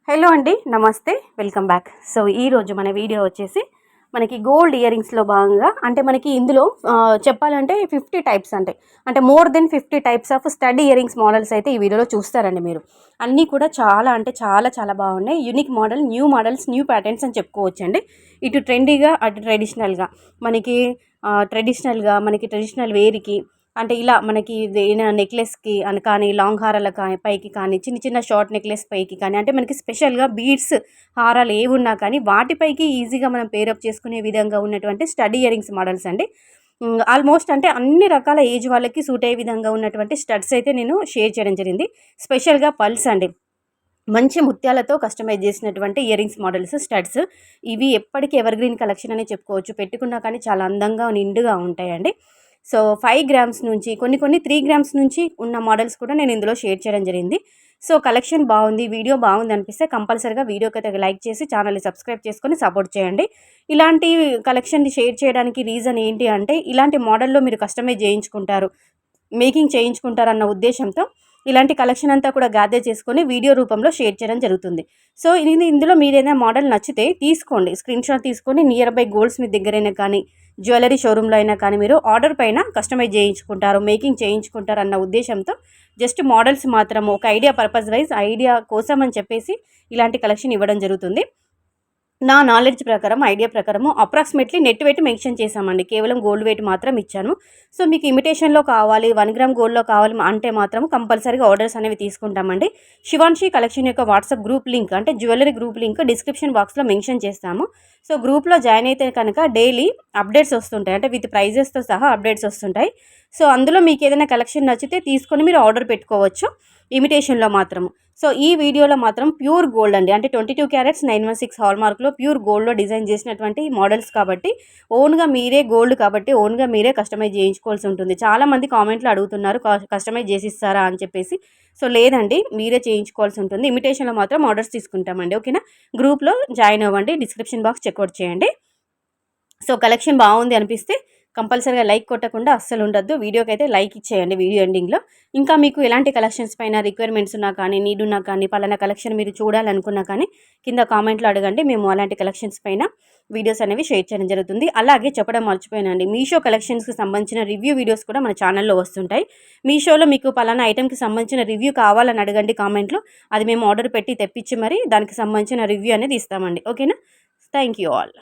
Hello అండి, నమస్తే, welcome back. So ఈరోజు మన వీడియో వచ్చేసి మనకి గోల్డ్ ఇయర్ రింగ్స్లో భాగంగా అంటే మనకి ఇందులో చెప్పాలంటే 50 టైప్స్ అంటే more than 50 types of stud ear rings models అయితే ఈ వీడియోలో చూస్తారండి మీరు. అన్నీ కూడా చాలా అంటే చాలా చాలా బాగున్నాయి. Unique model, new models, new patterns అని చెప్పుకోవచ్చండి. ఇటు ట్రెండీగా అటు ట్రెడిషనల్గా మనకి ట్రెడిషనల్ వేర్కి అంటే ఇలా మనకి నెక్లెస్కి అని కానీ, లాంగ్ హారాల పైకి కానీ, చిన్న చిన్న షార్ట్ నెక్లెస్ పైకి కానీ, అంటే మనకి స్పెషల్గా బీడ్స్ హారాలు ఏవి ఉన్నా కానీ వాటిపైకి ఈజీగా మనం పేరప్ చేసుకునే విధంగా ఉన్నటువంటి స్టడ్ ఇయర్ రింగ్స్ మోడల్స్ అండి. ఆల్మోస్ట్ అంటే అన్ని రకాల ఏజ్ వాళ్ళకి సూట్ అయ్యే విధంగా ఉన్నటువంటి స్టడ్స్ అయితే నేను షేర్ చేయడం జరిగింది. స్పెషల్గా పల్స్ అండి, మంచి ముత్యాలతో కస్టమైజ్ చేసినటువంటి ఇయర్ రింగ్స్ మోడల్స్ స్టడ్స్. ఇవి ఎప్పటికీ ఎవర్ గ్రీన్ కలెక్షన్ అనే చెప్పుకోవచ్చు. పెట్టుకున్నా కానీ చాలా అందంగా నిండుగా ఉంటాయండి. సో 5 గ్రామ్స్ నుంచి కొన్ని 3 గ్రామ్స్ నుంచి ఉన్న మోడల్స్ కూడా నేను ఇందులో షేర్ చేయడం జరిగింది. సో కలెక్షన్ బాగుంది, వీడియో బాగుంది అనిపిస్తే కంపల్సరీగా వీడియోకి అయితే లైక్ చేసి ఛానల్ని సబ్స్క్రైబ్ చేసుకొని సపోర్ట్ చేయండి. ఇలాంటి కలెక్షన్ని షేర్ చేయడానికి రీజన్ ఏంటి అంటే, ఇలాంటి మోడల్లో మీరు కస్టమైజ్ చేయించుకుంటారు, మేకింగ్ చేయించుకుంటారన్న ఉద్దేశంతో ఇలాంటి కలెక్షన్ అంతా కూడా గ్యాదర్ చేసుకొని వీడియో రూపంలో షేర్ చేయడం జరుగుతుంది. సో ఇందులో మీరు ఏదైనా మోడల్ నచ్చితే తీసుకోండి, స్క్రీన్ షాట్ తీసుకొని నియర్ బై గోల్డ్ స్మిత్ దగ్గరైనా కానీ, జ్యువెలరీ షోరూంలో అయినా కానీ మీరు ఆర్డర్ పైన కస్టమైజ్ చేయించుకుంటారు, మేకింగ్ చేయించుకుంటారు అన్న ఉద్దేశంతో జస్ట్ మోడల్స్ మాత్రం ఒక ఐడియా పర్పస్ వైజ్ ఐడియా కోసం అని చెప్పేసి ఇలాంటి కలెక్షన్ ఇవ్వడం జరుగుతుంది. నా నాలెడ్జ్ ప్రకారం, ఐడియా ప్రకారము అప్రాక్సిమేట్లీ నెట్ వెయిట్ మెన్షన్ చేశామండి. కేవలం గోల్డ్ వెయిట్ మాత్రం ఇచ్చాను. సో మీకు ఇమిటేషన్లో కావాలి, 1 గ్రామ్ గోల్డ్లో కావాలి అంటే మాత్రం కంపల్సరీగా ఆర్డర్స్ అనేవి తీసుకుంటామండి. శివాన్షి కలెక్షన్ యొక్క వాట్సాప్ గ్రూప్ లింక్ అంటే జ్యువెలరీ గ్రూప్ లింక్ డిస్క్రిప్షన్ బాక్స్లో మెన్షన్ చేస్తాము. సో గ్రూప్లో జాయిన్ అయితే కనుక డైలీ అప్డేట్స్ వస్తుంటాయి, అంటే విత్ ప్రైజెస్తో సహా అప్డేట్స్ వస్తుంటాయి. సో అందులో మీకు ఏదైనా కలెక్షన్ నచ్చితే తీసుకొని మీరు ఆర్డర్ పెట్టుకోవచ్చు ఇమిటేషన్లో మాత్రము. సో ఈ వీడియోలో మాత్రం ప్యూర్ గోల్డ్ అండి, అంటే 22 క్యారెట్స్ 916 హాల్ మార్క్లో ప్యూర్ గోల్డ్లో డిజైన్ చేసినటువంటి మోడల్స్ కాబట్టి ఓన్గా మీరే గోల్డ్ కాబట్టి ఓన్గా మీరే కస్టమైజ్ చేయించుకోవాల్సి ఉంటుంది. చాలామంది కామెంట్లో అడుగుతున్నారు కస్టమైజ్ చేసిస్తారా అని చెప్పేసి. సో లేదండి, మీరే చేయించుకోవాల్సి ఉంటుంది. ఇమిటేషన్లో మాత్రం ఆర్డర్స్ తీసుకుంటామండి. ఓకేనా, గ్రూప్లో జాయిన్ అవ్వండి, డిస్క్రిప్షన్ బాక్స్ చెక్అవుట్ చేయండి. సో కలెక్షన్ బాగుంది అనిపిస్తే కంపల్సరీగా లైక్ కొట్టకుండా అస్సలు ఉండద్దు. వీడియోకి అయితే లైక్ ఇచ్చేయండి వీడియో ఎండింగ్లో. ఇంకా మీకు ఎలాంటి కలెక్షన్స్ పైన రిక్వైర్మెంట్స్ ఉన్నా కానీ, నీడ్ ఉన్నా కానీ, పలానా కలెక్షన్ మీరు చూడాలనుకున్నా కానీ కింద కామెంట్లో అడగండి. మేము అలాంటి కలెక్షన్స్ పైన వీడియోస్ అనేవి షేర్ చేయడం జరుగుతుంది. అలాగే చెప్పడం మర్చిపోయానండి, మీషో కలెక్షన్స్కి సంబంధించిన రివ్యూ వీడియోస్ కూడా మన ఛానల్లో వస్తుంటాయి. మీషోలో మీకు పలానా ఐటెంకి సంబంధించిన రివ్యూ కావాలని అడగండి కామెంట్లో. అది మేము ఆర్డర్ పెట్టి తెప్పించి మరి దానికి సంబంధించిన రివ్యూ అనేది ఇస్తామండి. ఓకేనా, థ్యాంక్ యూ ఆల్.